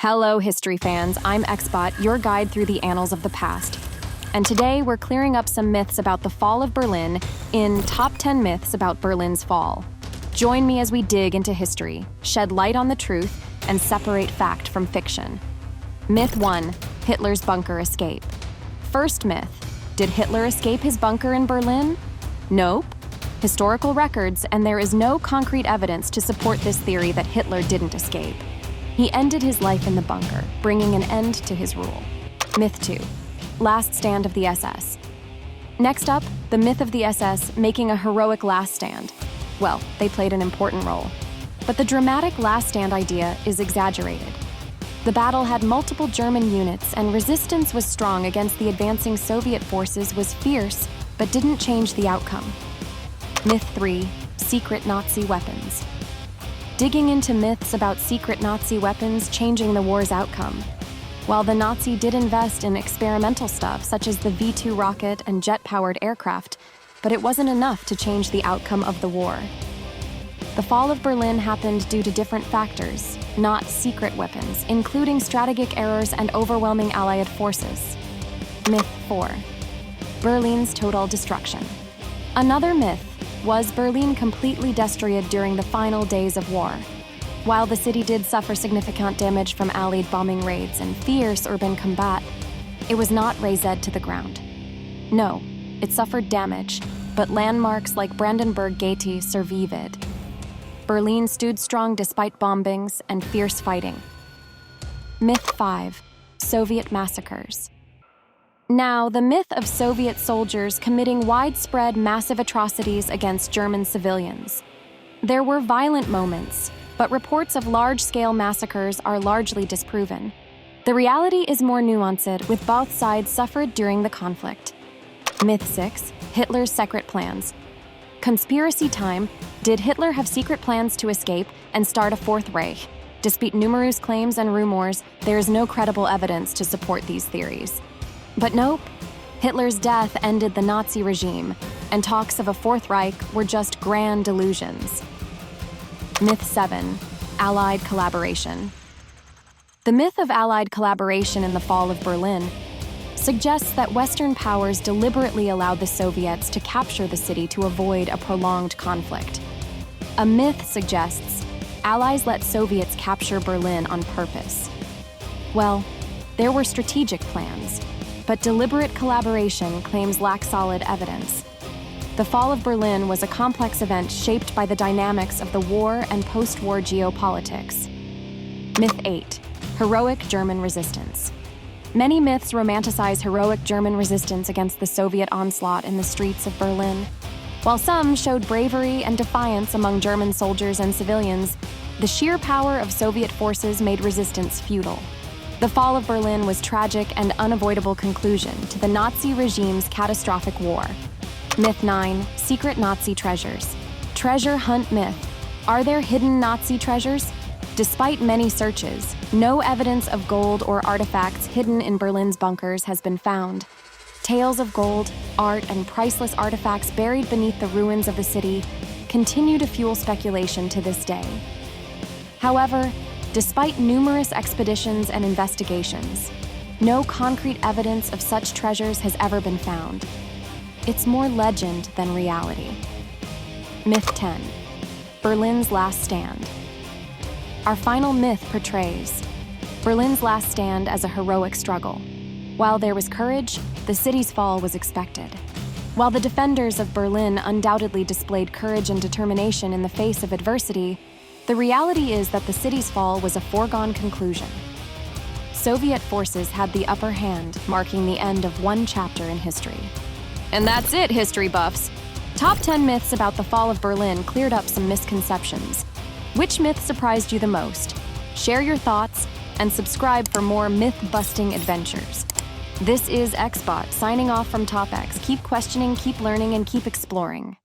Hello, history fans. I'm Xbot, your guide through the annals of the past. And today we're clearing up some myths about the fall of Berlin in Top 10 Myths About Berlin's Fall. Join me as we dig into history, shed light on the truth, and separate fact from fiction. Myth 1. Hitler's bunker escape. First myth. Did Hitler escape his bunker in Berlin? Nope. Historical records, and there is no concrete evidence to support this theory that Hitler didn't escape. He ended his life in the bunker, bringing an end to his rule. Myth 2. Last stand of the SS. Next up, the myth of the SS making a heroic last stand. Well, they played an important role. But the dramatic last stand idea is exaggerated. The battle had multiple German units, and resistance was strong against the advancing Soviet forces was fierce, but didn't change the outcome. Myth 3. Secret Nazi weapons. Digging into myths about secret Nazi weapons changing the war's outcome. While the Nazi did invest in experimental stuff such as the V-2 rocket and jet-powered aircraft, but it wasn't enough to change the outcome of the war. The fall of Berlin happened due to different factors, not secret weapons, including strategic errors and overwhelming Allied forces. Myth 4. Berlin's total destruction. Another myth. Was Berlin completely destroyed during the final days of war? While the city did suffer significant damage from Allied bombing raids and fierce urban combat, it was not razed to the ground. No, it suffered damage, but landmarks like Brandenburg Gate survived. Berlin stood strong despite bombings and fierce fighting. Myth 5. Soviet massacres. Now, the myth of Soviet soldiers committing widespread massive atrocities against German civilians. There were violent moments, but reports of large-scale massacres are largely disproven. The reality is more nuanced, with both sides suffered during the conflict. Myth 6. Hitler's secret plans. Conspiracy time. Did Hitler have secret plans to escape and start a Fourth Reich? Despite numerous claims and rumors, there is no credible evidence to support these theories. But nope, Hitler's death ended the Nazi regime, and talks of a Fourth Reich were just grand delusions. Myth 7. Allied collaboration. The myth of Allied collaboration in the fall of Berlin suggests that Western powers deliberately allowed the Soviets to capture the city to avoid a prolonged conflict. A myth suggests Allies let Soviets capture Berlin on purpose. Well, there were strategic plans, but deliberate collaboration claims lack solid evidence. The fall of Berlin was a complex event shaped by the dynamics of the war and post-war geopolitics. Myth 8. Heroic German resistance. Many myths romanticize heroic German resistance against the Soviet onslaught in the streets of Berlin. While some showed bravery and defiance among German soldiers and civilians, the sheer power of Soviet forces made resistance futile. The fall of Berlin was tragic and unavoidable conclusion to the Nazi regime's catastrophic war. Myth 9. Secret Nazi treasures. Treasure hunt myth. Are there hidden Nazi treasures? Despite many searches, no evidence of gold or artifacts hidden in Berlin's bunkers has been found. Tales of gold, art, and priceless artifacts buried beneath the ruins of the city continue to fuel speculation to this day. However, despite numerous expeditions and investigations, no concrete evidence of such treasures has ever been found. It's more legend than reality. Myth 10. Berlin's last stand. Our final myth portrays Berlin's last stand as a heroic struggle. While there was courage, the city's fall was expected. While the defenders of Berlin undoubtedly displayed courage and determination in the face of adversity, the reality is that the city's fall was a foregone conclusion. Soviet forces had the upper hand, marking the end of one chapter in history. And that's it, history buffs. Top 10 myths about the fall of Berlin cleared up some misconceptions. Which myth surprised you the most? Share your thoughts and subscribe for more myth-busting adventures. This is Xbot signing off from TopX. Keep questioning, keep learning, and keep exploring.